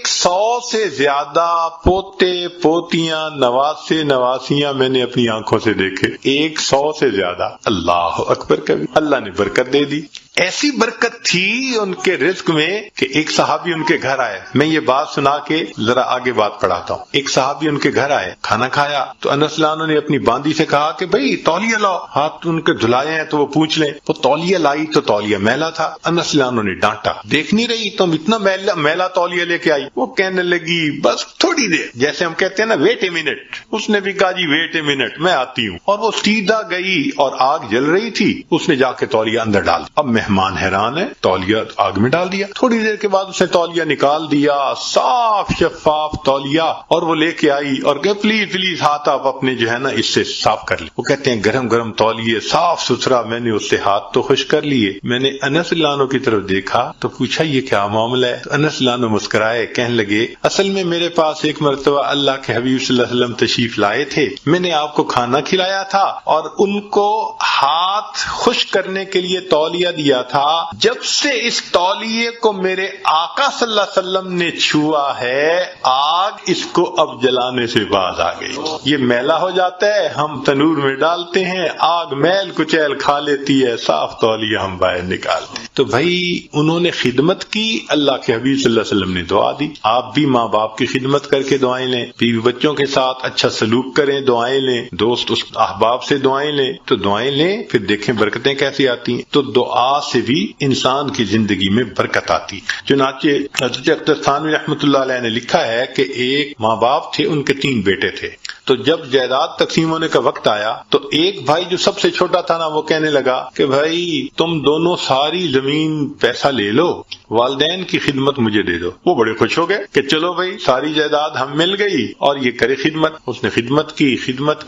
100 سے زیادہ پوتے پوتیاں نواسے نواسیاں میں نے اپنی آنکھوں سے دیکھے، 100 سے زیادہ۔ اللہ اکبر کبھی، اللہ نے برکت دے دی۔ ایسی برکت تھی ان کے رزق میں کہ ایک صحابی ان کے گھر آئے۔ میں یہ بات سنا کے ذرا آگے بات پڑھاتا ہوں۔ ایک صحابی ان کے گھر آئے، کھانا کھایا تو انس رضی اللہ عنہ نے اپنی باندی سے کہا کہ بھئی تولیہ لاؤ، ہاتھ ان کے دھلائے ہیں تو وہ پوچھ لیں۔ وہ تولیہ لائی تو تولیہ میلا تھا۔ انس رضی اللہ عنہ نے ڈانٹا، دیکھ نہیں رہی تم اتنا میلا تولیہ لے کے آئی؟ وہ کہنے لگی بس تھوڑی دیر، جیسے ہم کہتے ہیں نا ویٹ اے منٹ۔ اس نے بھی کہا جی ویٹ اے منٹ، میں آتی ہوں۔ اور وہ سیدھا گئی اور آگ جل رہی تھی، اس نے جا کے تولیہ اندر ڈال دیا۔ اب مہمان حیران ہے، تولیہ آگ میں ڈال دیا۔ تھوڑی دیر کے بعد اس نے تولیہ نکال دیا، صاف شفاف تولیہ، اور وہ لے کے آئی اور کہ پلیز ہاتھ آپ اپنے جو ہے نا اس سے صاف کر لیں۔ وہ کہتے ہیں گرم گرم تولیے، صاف ستھرا، میں نے اس سے ہاتھ تو خشک کر لیے۔ میں نے انس رضی اللہ عنہ کی طرف دیکھا تو پوچھا یہ کیا معاملہ ہے؟ تو انس رضی اللہ عنہ مسکرائے، کہنے لگے اصل میں میرے پاس ایک مرتبہ اللہ کے حبیب صلی اللہ علیہ وسلم تشریف لائے تھے، میں نے آپ کو کھانا کھلایا تھا اور ان کو ہاتھ خشک کرنے کے لیے تولیہ دیا تھا۔ جب سے اس تولیے کو میرے آقا صلی اللہ علیہ وسلم نے چھوا ہے، آگ اس کو اب جلانے سے باز آ گئی۔ یہ میلا ہو جاتا ہے، ہم تنور میں ڈالتے ہیں، آگ میل کچیل کھا لیتی ہے، صاف تولیہ ہم باہر نکالتے ہیں۔ تو بھائی انہوں نے خدمت کی، اللہ کے حبیب صلی اللہ علیہ وسلم نے دعا دی۔ آپ بھی ماں باپ کی خدمت کر کے دعائیں لیں، بیوی بچوں کے ساتھ اچھا سلوک کریں، دعائیں لیں، دوست احباب سے دعائیں لیں، تو دعائیں لیں پھر دیکھیں برکتیں کیسی آتی ہیں۔ تو دعا سے بھی انسان کی زندگی میں برکت آتی۔ چنانچہ حضرت اختر تھانوی رحمۃ اللہ علیہ نے لکھا ہے کہ ایک ماں باپ تھے، ان کے 3 بیٹے تھے۔ تو جب جائیداد تقسیم ہونے کا وقت آیا تو ایک بھائی جو سب سے چھوٹا تھا نا، وہ کہنے لگا کہ بھائی تم دونوں ساری زمین پیسہ لے لو، والدین کی خدمت مجھے دے دو۔ وہ بڑے خوش ہو گئے کہ چلو بھائی ساری جائیداد ہم مل گئی اور یہ کرے خدمت۔ اس نے خدمت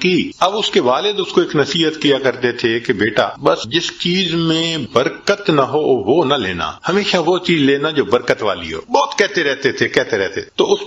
کی۔ اب اس کے والد اس کو ایک نصیحت کیا کرتے تھے کہ بیٹا بس جس چیز میں برکت نہ ہو وہ نہ لینا، ہمیشہ وہ چیز لینا جو برکت والی ہو۔ بہت کہتے رہتے۔ تو اس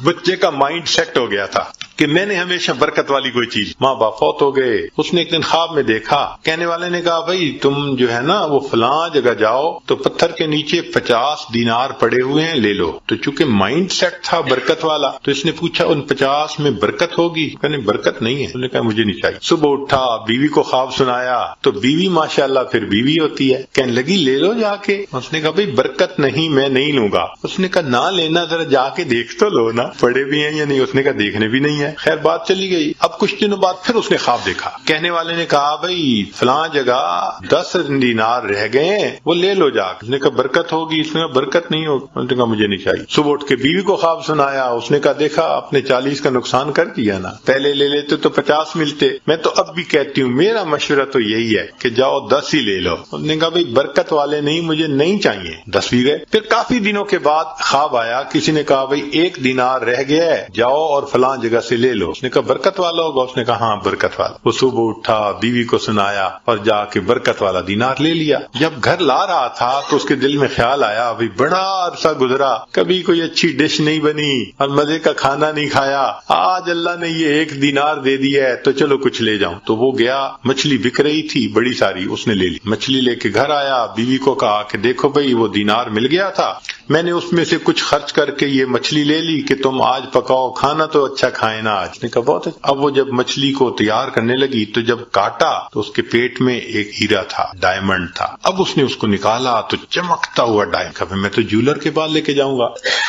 بچے کا مائنڈ سیٹ ہو گیا تھا کہ میں نے ہمیشہ برکت والی کوئی چیز۔ ماں باپ فوت ہو گئے، اس نے ایک دن خواب میں دیکھا، کہنے والے نے کہا بھائی تم جو ہے نا وہ فلاں جگہ جاؤ تو پتھر کے نیچے 50 دینار پڑے ہوئے ہیں، لے لو۔ تو چونکہ مائنڈ سیٹ تھا برکت والا، تو اس نے پوچھا ان 50 میں برکت ہوگی؟ کہنے برکت نہیں ہے۔ انہوں نے کہا مجھے نہیں چاہیے۔ صبح اٹھا، بیوی کو خواب سنایا تو بیوی ماشاءاللہ پھر بیوی ہوتی ہے، کہنے لگی لے لو جا کے۔ اس نے کہا بھائی برکت نہیں، میں نہیں لوں گا۔ اس نے کہا نہ لینا، ذرا جا کے دیکھ تو لو نا، پڑے بھی ہیں یا نہیں۔ اس نے کہا دیکھنے بھی نہیں ہے۔ ہیں. خیر بات چلی گئی. اب کچھ دنوں بعد پھر اس نے خواب دیکھا. کہنے والے نے کہا بھائی فلاں جگہ 10 دینار رہ گئے ہیں, وہ لے لو جا. اس نے کہا برکت ہوگی. اس نے کہا برکت نہیں ہوگی. اس نے کہا مجھے نہیں چاہیے. صبح اٹھ کے بیوی کو خواب سنایا. اس نے کہا دیکھا آپ نے 40 کا نقصان کر دیا نا, پہلے لے لیتے تو 50 ملتے. میں تو اب بھی کہتی ہوں میرا مشورہ تو یہی ہے کہ جاؤ 10 ہی لے لو. اس نے کہا بھائی برکت والے نہیں, مجھے نہیں چاہیے. 10 بھی گئے. پھر کافی دنوں کے بعد خواب آیا, کسی نے کہا بھئی 1 دینار رہ گیا ہے, جاؤ اور فلاں جگہ سے لے لو. اس نے کہا برکت والا ہوگا. اس نے کہا ہاں برکت والا. وہ صبح اٹھا, بیوی کو سنایا اور جا کے برکت والا دینار لے لیا. جب گھر لا رہا تھا تو اس کے دل میں خیال آیا بھئی بڑا عرصہ گزرا, کبھی کوئی اچھی ڈش نہیں بنی اور مزے کا کھانا نہیں کھایا, آج اللہ نے یہ 1 دینار دے دیا ہے تو چلو کچھ لے جاؤں. تو وہ گیا, مچھلی بک رہی تھی بڑی ساری, اس نے لے لی. مچھلی لے کے گھر آیا, بیوی کو کہا کہ دیکھو بھئی وہ دینار مل گیا تھا, میں نے اس میں سے کچھ خرچ کر کے یہ مچھلی لے لی کہ تم آج پکاؤ, کھانا تو اچھا کھائے نا آج. نے کہا بہت اچھا. اب وہ جب مچھلی کو تیار کرنے لگی تو جب کاٹا تو اس کے پیٹ میں ایک ہیرا تھا, ڈائمنڈ تھا. اب اس نے اس کو نکالا تو چمکتا ہوا ڈائمنڈ. کہا میں تو جیولر کے پاس لے کے جاؤں گا.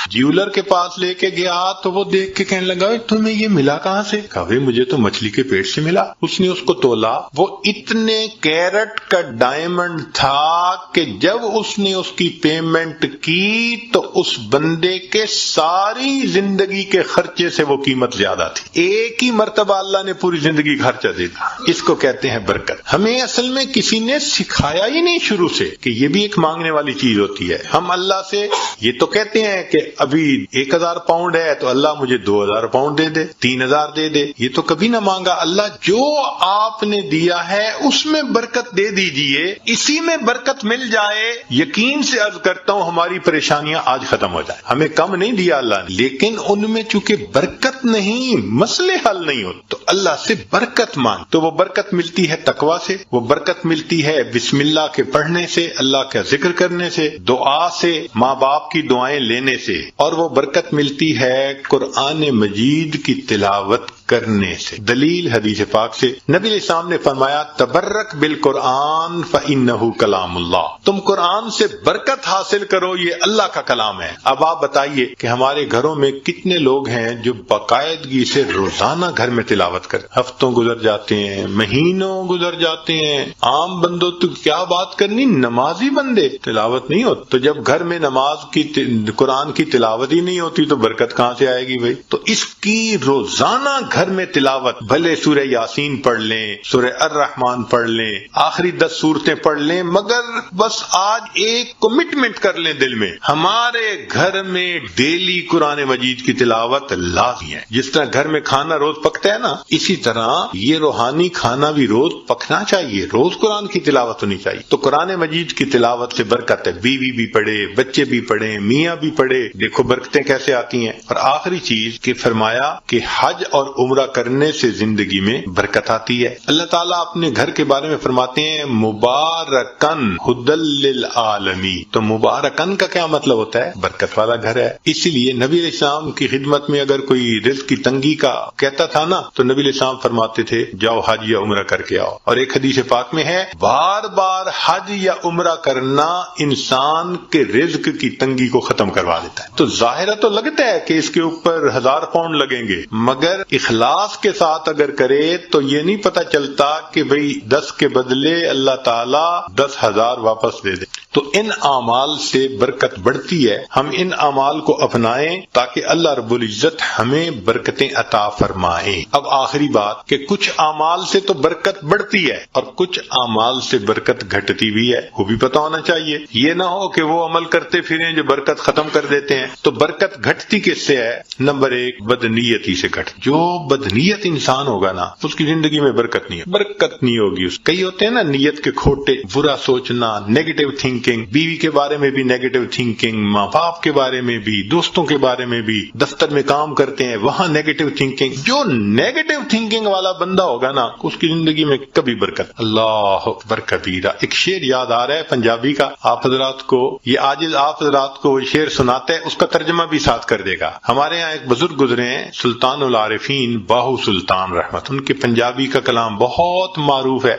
جیولر کے پاس لے کے گیا تو وہ دیکھ کے کہنے لگا تمہیں یہ ملا کہاں سے؟ کہا مجھے تو مچھلی کے پیٹ سے ملا. اس نے اس کو تولا, وہ اتنے کیرٹ کا ڈائمنڈ تھا کہ جب اس نے اس کی پیمنٹ کی تو اس بندے کے ساری زندگی کے خرچے سے وہ قیمت زیادہ تھی. ایک ہی مرتبہ اللہ نے پوری زندگی کا خرچہ دے دیا. اس کو کہتے ہیں برکت. ہمیں اصل میں کسی نے سکھایا ہی نہیں شروع سے کہ یہ بھی ایک مانگنے والی چیز ہوتی ہے. ہم اللہ سے یہ تو کہتے ہیں کہ ابھی 1000 پاؤنڈ ہے تو اللہ مجھے 2000 پاؤنڈ دے دے, 3000 دے دے. یہ تو کبھی نہ مانگا. اللہ جو آپ نے دیا ہے اس میں برکت دے دیجئے, اسی میں برکت مل جائے. یقین سے عرض کرتا ہوں ہماری پریشانیاں آج ختم ہو جائیں. ہمیں کم نہیں دیا اللہ نے, لیکن ان میں چونکہ برکت نہیں, مسئلے حل نہیں ہوتے, تو اللہ سے برکت مانگ. تو وہ برکت ملتی ہے تقوی سے, وہ برکت ملتی ہے بسم اللہ کے پڑھنے سے, اللہ کا ذکر کرنے سے, دعا سے, ماں باپ کی دعائیں لینے سے, اور وہ برکت ملتی ہے قرآن مجید کی تلاوت کرنے سے. دلیل حدیث پاک سے نبی علیہ السلام نے فرمایا تبرک بالقرآن فإنہ کلام اللہ. تم قرآن سے برکت حاصل کرو, یہ اللہ کا کلام ہے. اب آپ بتائیے کہ ہمارے گھروں میں کتنے لوگ ہیں جو باقاعدگی سے روزانہ گھر میں تلاوت کرتے. ہفتوں گزر جاتے ہیں, مہینوں گزر جاتے ہیں. عام بندوں تو کیا بات کرنی, نمازی بندے تلاوت نہیں ہوتی. تو جب گھر میں نماز کی قرآن کی تلاوت ہی نہیں ہوتی تو برکت کہاں سے آئے گی بھائی؟ تو اس کی روزانہ گھر میں تلاوت, بھلے سورہ یاسین پڑھ لیں, سورہ الرحمن پڑھ لیں, آخری 10 سورتیں پڑھ لیں, مگر بس آج ایک کمٹمنٹ کر لیں دل میں, ہمارے گھر میں ڈیلی قرآن مجید کی تلاوت لازمی ہے. جس طرح گھر میں کھانا روز پکتا ہے نا, اسی طرح یہ روحانی کھانا بھی روز پکنا چاہیے, روز قرآن کی تلاوت ہونی چاہیے. تو قرآن مجید کی تلاوت سے برکت ہے. بیوی بھی پڑھے, بچے بھی پڑھیں, میاں بھی پڑھے, دیکھو برکتیں کیسے آتی ہیں. اور آخری چیز کہ فرمایا کہ حج اور عمرہ کرنے سے زندگی میں برکت آتی ہے. اللہ تعالیٰ اپنے گھر کے بارے میں فرماتے ہیں مبارکن ہدل للعالمین. تو مبارکن کا کیا مطلب ہوتا ہے؟ برکت والا گھر ہے. اسی لیے نبی علیہ السلام کی خدمت میں اگر کوئی رزق کی تنگی کا کہتا تھا نا, تو نبی علیہ السلام فرماتے تھے جاؤ حج یا عمرہ کر کے آؤ. اور ایک حدیث پاک میں ہے بار بار حج یا عمرہ کرنا انسان کے رزق کی تنگی کو ختم کروا دیتا ہے. تو ظاہرہ تو لگتا ہے کہ اس کے اوپر 1000 پاؤنڈ لگیں گے, مگر اخلاص کے ساتھ اگر کرے تو یہ نہیں پتا چلتا کہ بھئی 10 کے بدلے اللہ تعالیٰ 10,000 واپس دے دے. تو ان اعمال سے برکت بڑھتی ہے. ہم ان اعمال کو اپنائیں تاکہ اللہ رب العزت ہمیں برکتیں عطا فرمائیں. اب آخری بات کہ کچھ اعمال سے تو برکت بڑھتی ہے اور کچھ اعمال سے برکت گھٹتی بھی ہے, وہ بھی پتہ ہونا چاہیے. یہ نہ ہو کہ وہ عمل کرتے پھریں جو برکت ختم کر دیتے ہیں. تو برکت گھٹتی کس سے ہے؟ نمبر 1 بدنیتی سے گھٹ. جو بدنیت انسان ہوگا نا, اس کی زندگی میں برکت نہیں ہے, برکت نہیں ہوگی. کئی ہوتے ہیں نا نیت کے کھوٹے, برا سوچنا, نیگیٹو تھنکنگ, بیوی کے بارے میں بھی نیگیٹو تھنکنگ, ماں باپ کے بارے میں بھی, دوستوں کے بارے میں بھی, دفتر میں کام کرتے ہیں وہاں نیگیٹو تھنکنگ. جو نیگیٹو تھنکنگ والا بندہ ہوگا نا, اس کی زندگی میں کبھی برکت. اللہ اکبر کبیرہ. ایک شعر یاد آ رہا ہے پنجابی کا, آپ حضرات کو یہ عاجز آپ حضرات کو شعر سناتا ہے, اس کا ترجمہ بھی ساتھ کر دے گا. ہمارے یہاں ایک بزرگ گزرے ہیں سلطان العارفین باہو سلطان رحمت, ان کے پنجابی کا کلام بہت معروف ہے.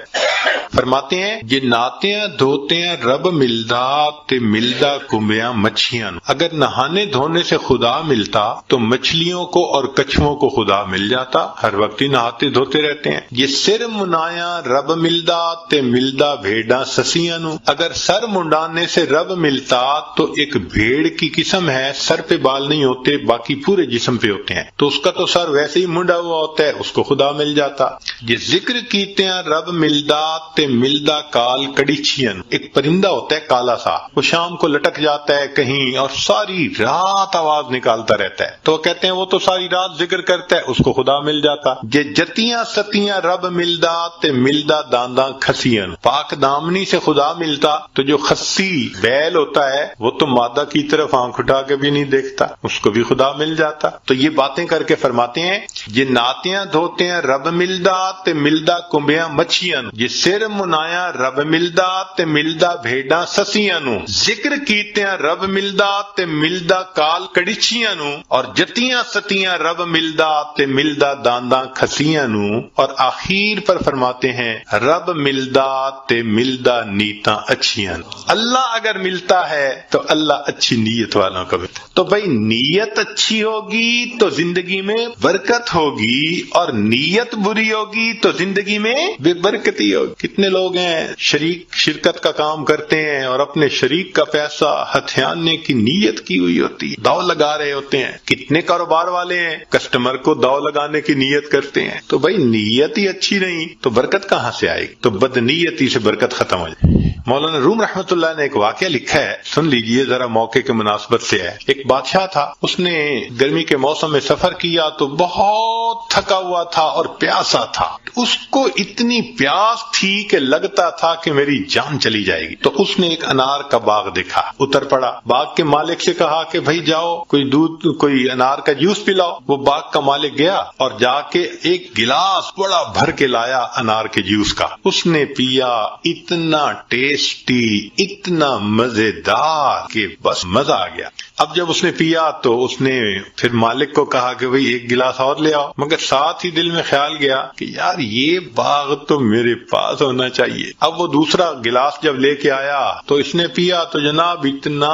فرماتے ہیں یہ نہاتیاں دھوتیاں رب ملدا تے ملدا کمبیاں مچھیاں، اگر نہانے دھونے سے خدا ملتا تو مچھلیوں کو اور کچھووں کو خدا مل جاتا، ہر وقت ہی نہاتے دھوتے رہتے ہیں۔ یہ سر منایا رب ملدا تے ملدا بھیڑاں سسیاں نو، اگر سر منڈانے سے رب ملتا تو ایک بھیڑ کی قسم ہے، سر پہ بال نہیں ہوتے باقی پورے جسم پہ ہوتے ہیں، تو اس کا تو سر ویسے ہی منڈا ہوا ہوتا ہے، اس کو خدا مل جاتا۔ یہ ذکر کیتے ہیں رب ملدا تے ملدا کال کڑیچھیاں، ایک پرندہ ہوتا ہے کالا سا، وہ شام کو لٹک جاتا ہے کہیں اور ساری رات آواز نکالتا رہتا ہے، تو وہ کہتے ہیں وہ تو ساری رات ذکر کرتا ہے، اس کو خدا مل جاتا۔ یہ جتیاں ستیاں رب ملدا تے ملدا دانداں کھسیاں، پاک دامنی سے خدا ملتا تو جو خسی بیل ہوتا ہے وہ تو مادہ کی طرف آنکھ اٹھا کے بھی نہیں دیکھتا، اس کو بھی خدا مل جاتا۔ تو یہ باتیں کر کے فرماتے ہیں یہ ناتیاں دھوتے ہیں رب ملدا تے ملدا کمبیاں مچھیاں، یہ سر منایا رب ملدا تے ملدا بھیڑاں سسیاں نو، ذکر کیتے ہیں رب ملدا تے ملدا کال کڑیچھیاں نو، اور جتیاں ستیاں رب ملدا تے ملدا دانداں کھسیاں نو، اور آخر پر فرماتے ہیں رب ملدا تے ملدا نیتاں اچھیاں نو۔ اللہ اگر ملتا ہے تو اللہ اچھی نیت والوں کو ملتا ہے۔ تو بھائی نیت اچھی ہوگی تو زندگی میں برکت ہوگی، اور نیت بری ہوگی تو زندگی میں بے برکتی ہوگی۔ کتنے لوگ ہیں شرکت کا کام کرتے ہیں اور اپنے شریک کا پیسہ ہتھیانے کی نیت کی ہوئی ہوتی ہے، داؤ لگا رہے ہوتے ہیں۔ کتنے کاروبار والے ہیں کسٹمر کو داؤ لگانے کی نیت کرتے ہیں، تو بھائی نیت ہی اچھی نہیں تو برکت کہاں سے آئے گی؟ تو بدنیتی سے برکت ختم ہو جائے۔ مولانا روم رحمت اللہ نے ایک واقعہ لکھا ہے، سن لیجئے ذرا، موقع کے مناسبت سے ہے۔ ایک بادشاہ تھا، اس نے گرمی کے موسم میں سفر کیا تو بہت تھکا ہوا تھا اور پیاسا تھا، اس کو اتنی پیاس تھی کہ لگتا تھا کہ میری جان چلی جائے گی، تو اس نے ایک انار کا باغ دیکھا، اتر پڑا، باغ کے مالک سے کہا کہ بھائی جاؤ کوئی انار کا جوس پلاؤ۔ وہ باغ کا مالک گیا اور جا کے ایک گلاس بڑا بھر کے لایا انار کے جوس کا، اس نے پیا، اتنا ٹیسٹی، اتنا مزیدار کہ بس مزہ آ گیا۔ اب جب اس نے پیا تو اس نے پھر مالک کو کہا کہ بھئی ایک گلاس اور لے آؤ، مگر ساتھ ہی دل میں خیال گیا کہ یار یہ باغ تو میرے پاس ہونا چاہیے۔ اب وہ دوسرا گلاس جب لے کے آیا تو اس نے پیا تو جناب اتنا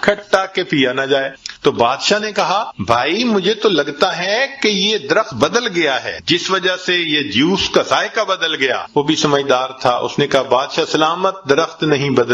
کھٹا کہ پیا نہ جائے۔ تو بادشاہ نے کہا بھائی مجھے تو لگتا ہے کہ یہ درخت بدل گیا ہے، جس وجہ سے یہ جوس کا ذائقہ بدل گیا۔ وہ بھی سمجھدار تھا، اس نے کہا بادشاہ سلامت، درخت نہیں بدلا،